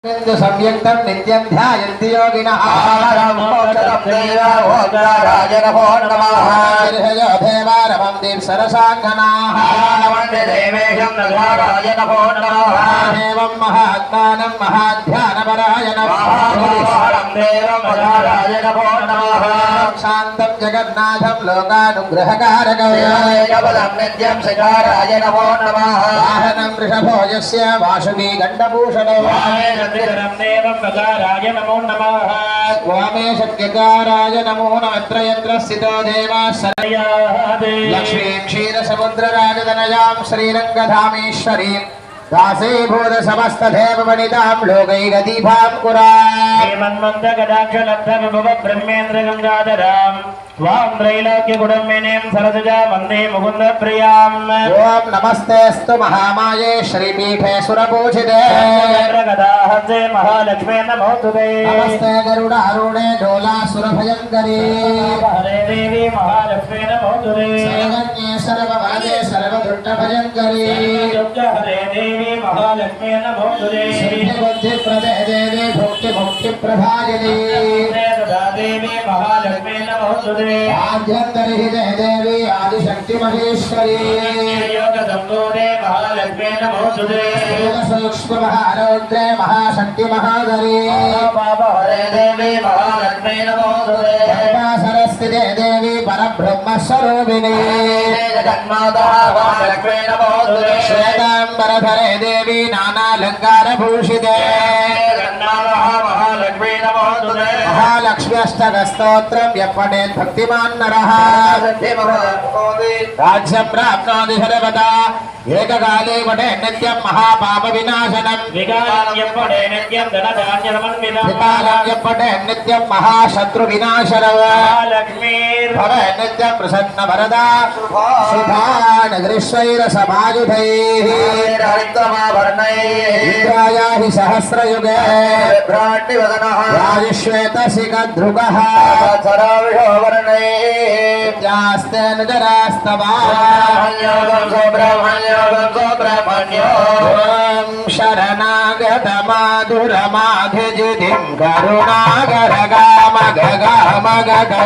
संयुक्तं नित्यं ध्यायन्ति योगिनः सरसाङ्गनाः एवं महात्मानं महाध्यानपरायणं शान्तं जगन्नाथं लोकानुग्रहकारकं वाहनं वृषभो यस्य वासुकी गण्डभूषणो नमो नमः स्वामे सत्यकाराय नमो नमः यत्र स्थितो देवाः लक्ष्मी क्षीरसमुद्रराजतनयां श्रीरङ्गधामेश्वरीं दासीभूत समस्त देववनितां लोकैकदीपां ब्रह्मेन्द्र गंगाधरां स्वां त्रैलोक्यकुटुम्बिनीं सरसजा वन्दे मुकुन्दप्रियाम् ओं नमस्तेऽस्तु महामाये श्रीपीठे सुरपूजिते गदाहस्ते महालक्ष्मे नमोस्तुते नमस्ते गरुडारूढे डोलासुरभयङ्करी हरे देवी महालक्ष्मे नमोस्तुते सर्वज्ञे सर्वभागे सर्वदुष्टभयङ्करी हरे देवी महालक्ष्मे नमोस्तुते सिद्धिबुद्धिप्रदे देवी भुक्तिमुक्तिप्रदायिनी देवी महालक्ष्मे नमोस्तुते आद्यन्तर्हिते देवी आदिशक्ति महेश्वरी योगदम्बोदे महालक्ष्मे नमोस्तुते सूक्ष्म महारौद्रे महाशक्ति महाधरी पापहरे देवी महालक्ष्मे नमोस्तुते सरस्वती देवी परब्रह्म स्वरूपिणी जगन्माता महालक्ष्मे नमोस्तुते श्वेतांबरधरे देवी नानालंकार भूषिते महालक्ष्मे नमोस्तुते महालक्ष्मी अष्टकस्तोत्रं यपठेत् भक्तिमान् नरः राज्यं प्राप्नोति सर्वदा एककाले पठेत् नित्यं महापापविनाशनं विकालं पठेत् नित्यं धनधान्यसमन्वितं विकालं पठेत् नित्यं महाशत्रुविनाशनं महालक्ष्मीर्भवेत् नित्यं प्रसन्नवरदा शुभानगृश्वैरसमायुधैः इंद्राया हि सहस्रयुगे राजश्वेतशिखद्रुगः जास्ते नजरास्तवा शरणागतमाधुरमाधिजितिं करुणागरगामगगामगदौ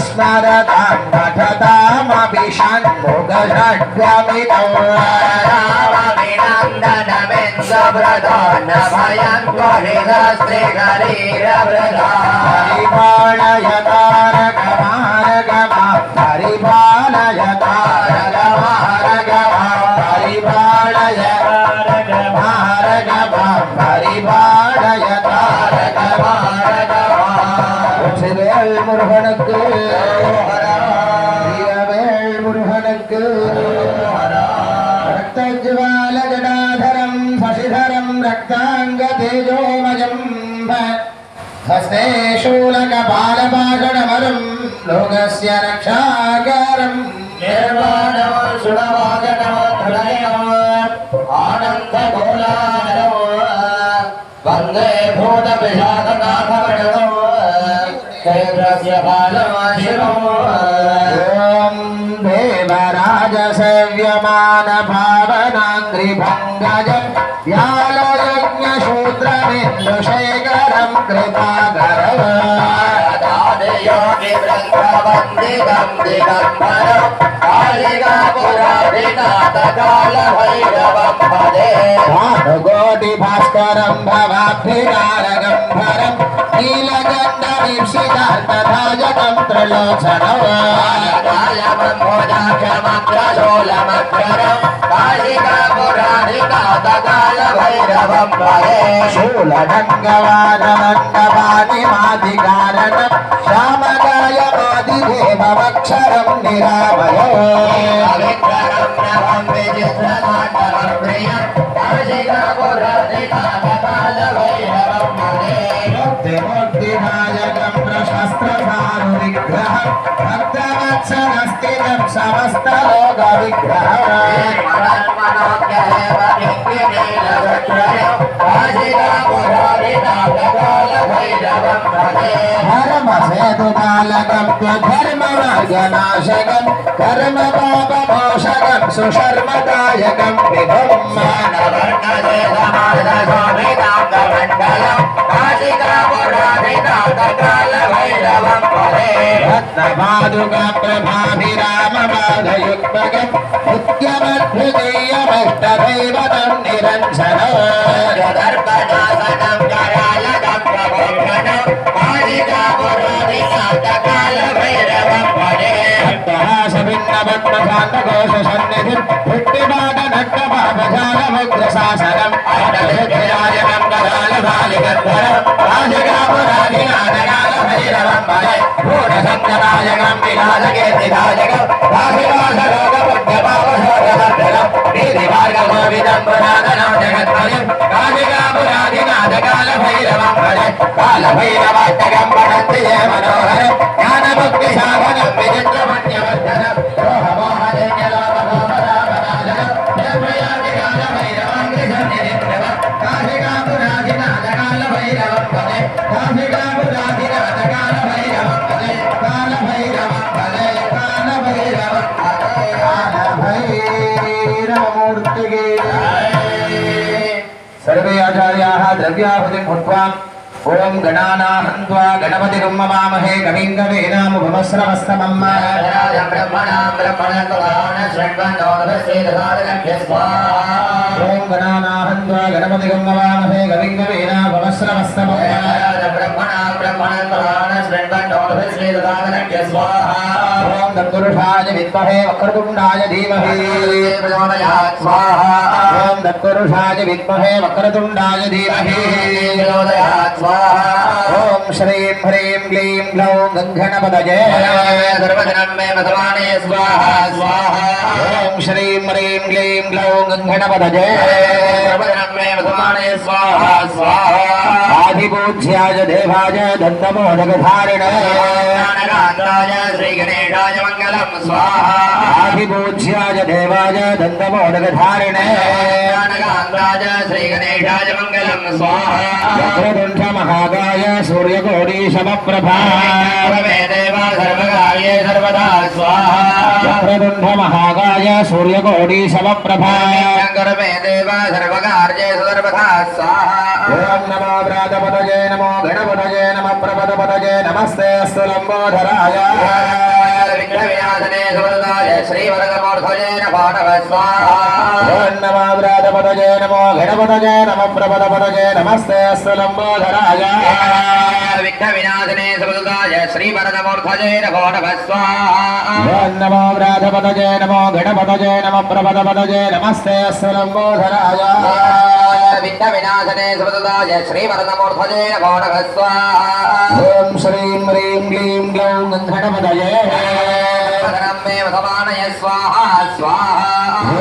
स्मरतां पठतामभिषण्मुखषड्व्यमितो रामविनन्दनमिन्द्रव्रतो नभयङ्करिदस्त्रिशरीरव्रता परिपालयतारकमारगमा परिपालयतारकमारगमा परिपालयतारकमारगमा परिपालयतारकमारगमा वेल मुरुगनुक्कु वेल मुरुगनुक्कु रक्तज्वाल जटाधरं शशिधरं रक्ताङ्गतेजोमयं हस्ते शूलकपालपाषणमलं लोकस्य रक्षाकारं निर्वाणं सुरवागणमधुरयम् आनन्दगोलाधरं वन्दे भूतविषादनाथवणम् केन्द्रस्य बालम् शिवं సేవ్యమాన భావనాంగ్రిభంగజం వ్యాలోయజ్ఞశూద్రమిందుశేఖరం కృపాకరవ योगी वृंदावंदिगम दिगंबरम कालिकापुराधिनाथ काल भैरवम भजे भानुकोटि भास्करं भवाब्धिकारगंभरं नीलगंधवीक्षितार्थधाजकं त्रिलोचनम् कालमंभोजाक्षमग्रशूलमग्ररम कालिकापुराधिनाथ काल भैरवम भजे शूलभङ्गवादमण्डपाणिमादिकारणं श्यामकायमादिदेवमक्षरं निरामयो विग्रहं नभं विचित्रताण्डवं प्रियं कालिकापुराधिनाथ काल भैरवं भजे मुक्तिनायकं प्रशस्त्रधारुविग्रहं भक्तवत्सलस्थितं समस्तलोकविग्रहम् धर्मसेतुकालकं धर्मवर्गनाशकं कर्मपापमोषकं सुशर्मदायकं विभुं रत्नपादुकप्रभाभिरामपादयुग्मकं नित्यमद्भुतीयमष्टदैवतं निरञ्जनम् दर्पणासनं करालकं प्रबोधनं कालिकापुराधिनाथ काल भैरवं भजे सन्निधिं भुट्टिपाटनट्टपापजालमुग्रशासनं अटविद्यायकं करालबालिकध्वरं कालिकापुराधिनाथकालभैरवं भजे भूतसंज्ञदायकं विलासकीर्तिदायकं काशिवासलोकपुण्यपावशोकवर्धनं वीतिमार्गगोविदं पुरातनं जगत्पतिं कालिकापुराधिनाथकालभैरवं भजे कालभैरवाष्टकं पठन्ति ये मनोहरं ज्ञानमुक्तिसाधनं विचित्रपुण्यवर्धनं सर्वे आचार्याः द्रव्याहुतिं भूत्वा ओम गणानाहन्त्वा गणपतिं ममामहे कविं कवीनामुपमस्रवस्तमम् ओम गणानाहन्त्वा गणपतिं ममामहे कविं कवीनामुपमस्रवस्तमम् ओम तत्पुरुषाय विद्महे वक्रतुण्डाय धीमहि ओम तत्पुरुषाय विद्महे वक्रतुण्डाय धीमहि ओम श्रीं ह्रीं क्लीं ग्लौं गङ्गणपतये सर्वजनं मे भगवाने स्वाहा स्वाहा ओम श्रीं ह्रीं क्लीं ग्लौं गङ्गणपतये सर्वजनं मे भगवाने स्वाहा स्वाहा आदिपूज्याय देवाय दन्तमोदकधारिणे ज्ञानकान्ताय श्रीगणेशाय मङ्गलं स्वाहा आदिपूज्याय देवाय दन्तमोदकधारिणे ज्ञानकान्ताय श्रीगणेशाय मङ्गलं स्वाहा वक्रतुण्ड महाकाय सूर्यकोटिसमप्रभा सर्वे देवा सर्वकार्ये सर्वदा स्वाहा वक्रतुण्ड महाकाय सूर्यकोटिसमप्रभा सर्वे देवा सर्वकार्ये सर्वदा स्वाहा ओम नमो व्रातपतये नमो गणपतये नमः प्रपदपतये नमस्ते अस्तु लंबोदराय विघ्नविनाशने सुवरदाय श्रीवरदमूर्धये नमो नमः स्वाहा ओम नमो व्रातपतये नमो गणपतये नमः प्रपदपतये नमस्ते अस्तु लंबोदराय विघ्नविनाशने सुवरदाय श्रीवरदमूर्धये नमो नमः स्वाहा ओम नमो व्रातपतये नमो गणपतये नमः प्रपदपतये नमस्ते अस्तु लंबोदराय विघ्नविनाशने सुवरदाय श्रीवरदमूर्धये नमो नमः स्वाहा ओम श्रीं ह्रीं क्लीं ग्लौं गङ्गणपतये सर्वधनं मे वसमानय स्वाहा स्वाहा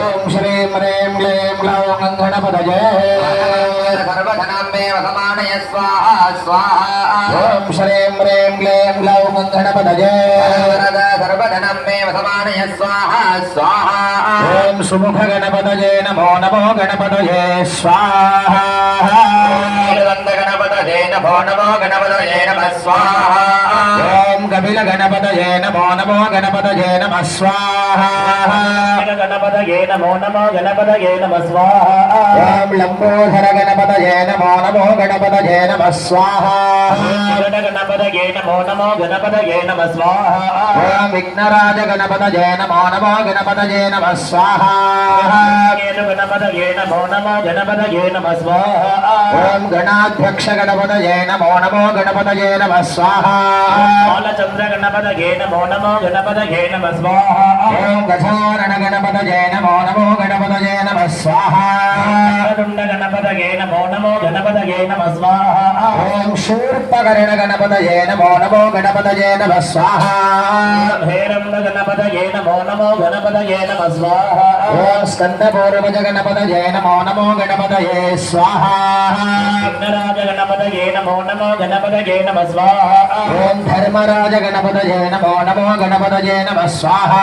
ओम श्रीं ह्रीं क्लीं ग्लौं गङ्गणपतये सर्वधनं मे वसमानय स्वाहा स्वाहा ओम श्रीं ह्रीं क्लीं ग्लौं गङ्गणपतये सर्वधनं मे वसमानय स्वाहा स्वाहा ओम सुमुख गणपतये नमो नमो गणपतये स्वाहा गणपतये नमो नमो गणपतये नमः स्वाहा ఓం కపిల గణపతయే నమో నమో గణపతయే నమః స్వాహా गणपतये नमो नमो गणपतये नमः स्वाहा ఓం లంబోధర గణపతయే నమో నమో గణపతయే నమః స్వాహా गणपतये नमो नमो गणपतये नमः स्वाहा ఓం విఘ్నరాజ గణపతయే నమో నమో గణపతయే నమః స్వాహా गणपतये नमो नमो गणपतये नमः स्वाहा ఓం గణాధ్యక్ష గణపతయే నమో నమో గణపతయే నమః స్వాహా बालचंद्र गणपतये नमो नमो गणपतये नमः स्वाहा ఓం గజానన గణపతయే నమో నమో గణపతయే నమః స్వాహా वक्रतुण्ड गणपतये नमो नमो गणपतये नमः स्वाहा ఓం శూర్పకర్ణ గణపతయే నమో నమో గణపతయే నమః స్వాహా भैरव गणपतये नमो नमो गणपतये नमः स्वाहा ఓం స్కందపూర్వజ గణపతయే నమో నమో గణపతయే స్వాహా विघ्नराज गणपतये नमो नमो गणपतये नमः स्वाहा ఓం ధర్మరాజ గణపతయే నమో నమో గణపతయే నమః స్వాహా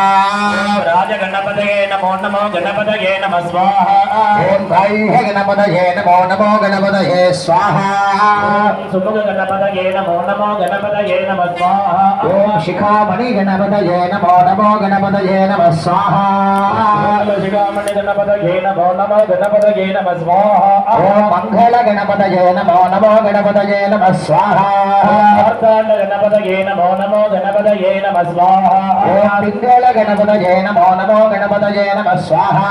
राज गणपतये नमो नमो गणपतये नमः स्वाहा ఓం బాహ్య గణపతయే నమో నమో గణపతయే స్వాహా सुमुख गणपतये नमो नमो गणपतये नमः स्वाहा ఓం శిఖామణి గణపతయే నమో నమో గణపతయే నమః స్వాహా शिखामणि गणपतये नमो नमो गणपतये नमः स्वाहा ఓం మంగళ గణపతయే నమో నమో గణపతయే నమః స్వాహా మార్తాండ గణపతये నమో నమో గణపతये నమః స్వాహా ఓం పింగళ గణపతయే నమో నమో గణపతయే నమః స్వాహా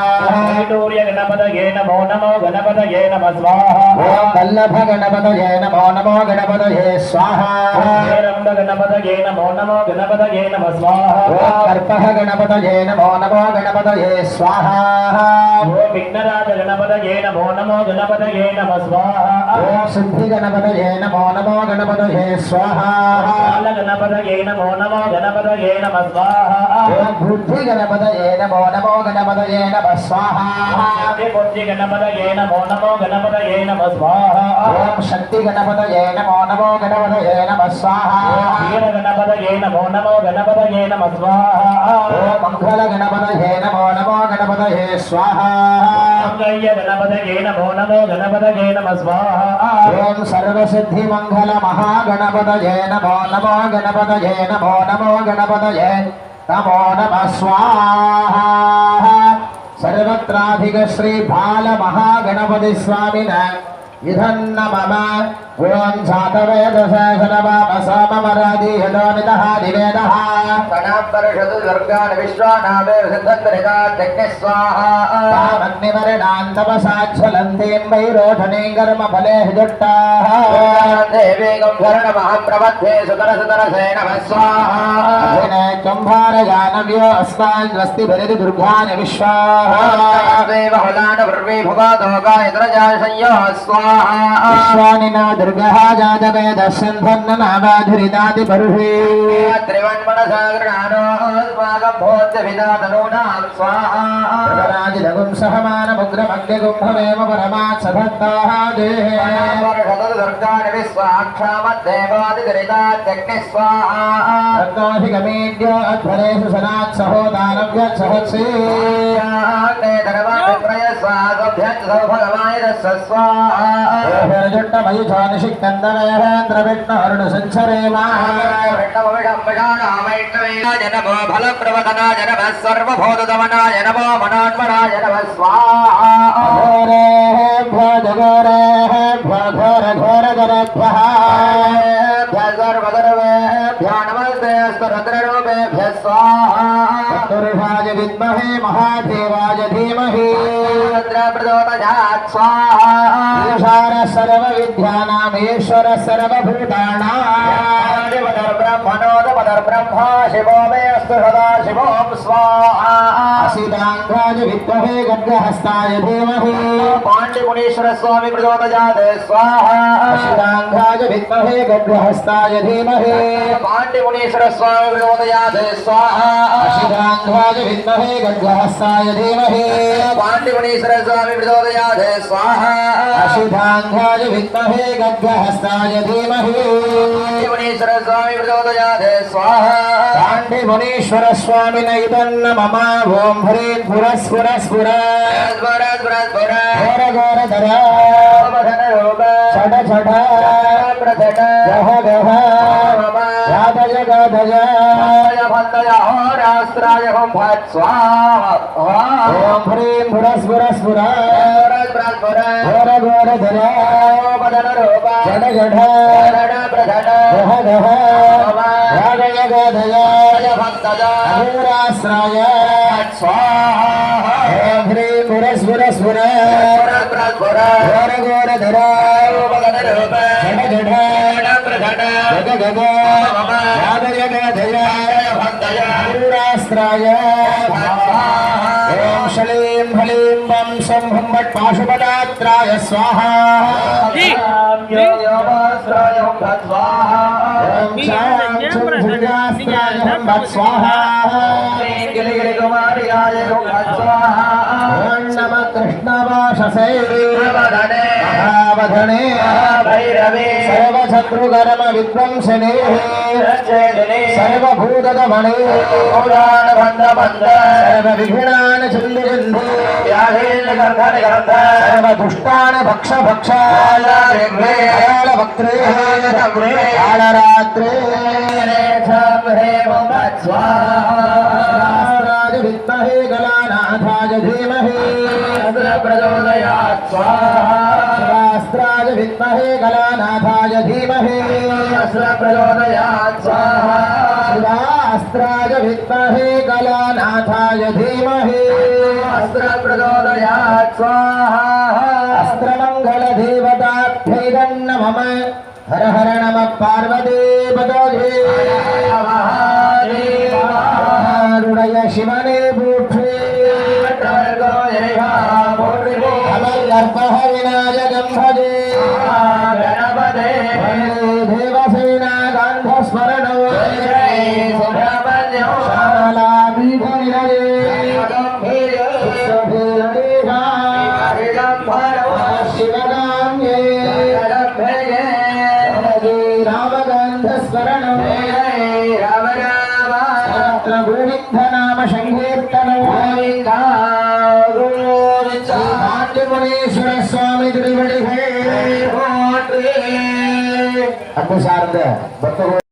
వైడూర్య గణపతये నమో నమో గణపతये నమః స్వాహా ఓం వల్లభ గణపతయే నమో నమో గణపతయే స్వాహా రంభ గణపతये నమో నమో గణపతये నమః స్వాహా ఓం కర్పః గణపతయే నమో నమో గణపతయే స్వాహా ఓం విఘ్నరాజ గణపతये నమో నమో గణపతये నమః స్వాహా ఓం సిద్ధి గణపతయే నమో నమో గణపతయే స్వాహా బాల గణపతये నమో నమో గణపతये నమః స్వాహా ఓం బుద్ధి గణపతయే నమో నమో గణపతయే నమః స్వాహా బుద్ధి గణపతये నమో నమో గణపతయే నమః స్వాహా ఓం శక్తి గణపతయే నమో నమో గణపతయే నమః స్వాహా వీర గణపతये నమో నమో గణపతये నమః స్వాహా ఓం మంగళ గణపతయే నమో నమో గణపతయే స్వాహా మంగళ్య గణపతये నమో నమో గణపతये నమః స్వాహా ఓం సర్వసిద్ధి మంగళ మహాగణపతయే నమో నమో గణపతయే నమో నమో గణపతయే నమో నమః స్వాహా సర్వత్రాధిక శ్రీ బాల మహాగణపతి స్వామిన ఇదన్న మమ ఓం జాతవేద సహస్రనామ సామరాదీహదోనితః నివేదః గణాంబరషదు దుర్గాన్ విశ్వానామే సిద్ధంతరికాగ్ని స్వాహా తామగ్నివరణాంతమసాజ్వలంతీం వైరోధనీం కర్మ ఫలే జుట్టాః దేవీ గంధర్ణ మహాప్రవద్ధే సుతర సుతర సేనమ స్వాహా కుంభారయానవ్యో అస్మాద్వస్తి భరతి దుర్గాని విశ్వాః దేవ హులాన పృథ్వీ భువాదోగా ఇంద్రజాశయ్యో స్వాహా విశ్వానినా దుర్గః జాతవేద సంధన్న నామాధురితాది బర్హి త్రివన్మనసాగృణానో స్వాగం భోజ్య విదాతనూనాం స్వాహా రాజదగుం సహమానముగ్రమగ్నిగుంభమేవ పరమాత్ సభక్తాః దేహే దుర్గాని విశ్వాక్షామద్దేవాదిరితాగ్ని స్వాహా రత్నాధిగమేడ్యో అధ్వరేషు సనాత్ సహోదానం యత్సహత్సే జుట్ట మయుజో నిషిక్తందమేంద్ర విష్ణు అరుణ సంచరేమా జనమో ఫల ప్రవదనా జనమ సర్వభూతమనాయ నమో మనాన్మనాయ నమ స్వాహా ఘోరేభ్యో జఘోరేభ్యో ఘోర ఘోర గరేభ్యః సర్వదర్వేభ్యో నమస్తే స్తోత్రరూపేభ్య స్వాహా దుర్గాయ విద్మహే మహాదేవాయ ధీమహి ప్రచోదయాత్ స్వాహా ఈశాన సర్వ విద్యానామేశ్వర సర్వభూతానాం బ్రహ్మా శివో మే అస్తు సదా శివోం స్వాహా అసితాంగాయ విద్మహే గర్గహస్తాయ ధీమహి పాండిమునీశ్వర స్వామి ప్రచోదయాత్ స్వాహా అసితాంగాయ విద్మహే గర్గహస్తాయ ధీమహి పాండిమునీశ్వర స్వామి ప్రచోదయాత్ స్వాహా అసితాంగాయ విద్మహే గర్గహస్తాయ ధీమహి పాండిమునీశ్వర స్వామి ప్రచోదయాత్ స్వాహా అసితాంగాయ విద్మహే గర్గహస్తాయ ధీమహి పాండిమునీశ్వర స్వామి ప్రచోదయాత్ స్వాహా పాండి మునీశ్వర స్వామిన ఇదన్న మమ ఓం హ్రీం పురస్ఫుర స్ఫుర ఘోర ఘోర ధర छट छट प्रथट गह गह गाधय गाधय भन्दय होरास्त्राय हुं फट् स्वाहा ओम ह्रीं भुरस्फुर स्फुर घोर घोर धर जड जड गह गह गाधय गाधय घोरास्त्राय स्वाहा ओम ह्रीं भुरस्फुर स्फुर घोर घोर धर जड जड गग गग गाधय गाधय घोरास्त्राय ओम शलीं ह्लीं बं शं हुं भट् पाशुपदात्राय स्वाहा ओम शां छुं झुर्गास्त्राय हुं भट् स्वाहा ओम नमः कृष्णवाससे महावधने सर्वशत्रुगरम विध्वंसने सर्वभूतदमने सर्वविघ्नान् छन्दु छन्दु सर्वदुष्टान् भक्ष भक्ष कालवक्त्रे कालरात्रे सहस्राय विद्महे गलानाथाय धीमहि प्रचोदयात् स्वाहा सहस्राय विद्महे गलानाथाय धीमहि प्रचोदयात् स्वाहा सहस्राय विद्महे गलानाथाय धीमहि प्रचोदयात् स्वाहा अस्त्रमङ्गलदेवताभ्यै नमः हर हर नमः पार्वतीपतये महारुणय शिवने भूक्षे अमर्गर्भः विनायकं भजे गणपते देवसेना गान्धस्मरणो सुब्रह्मण्यो शालापीठनिलये शिवगाम्ये रामगन्धस्मरणो गोविन्दनाम संकीर्तनो ஆண்டுமணீஸ்வர சுவாமி திருவடிகள் அன்பு சார்ந்த பக்தர்கள்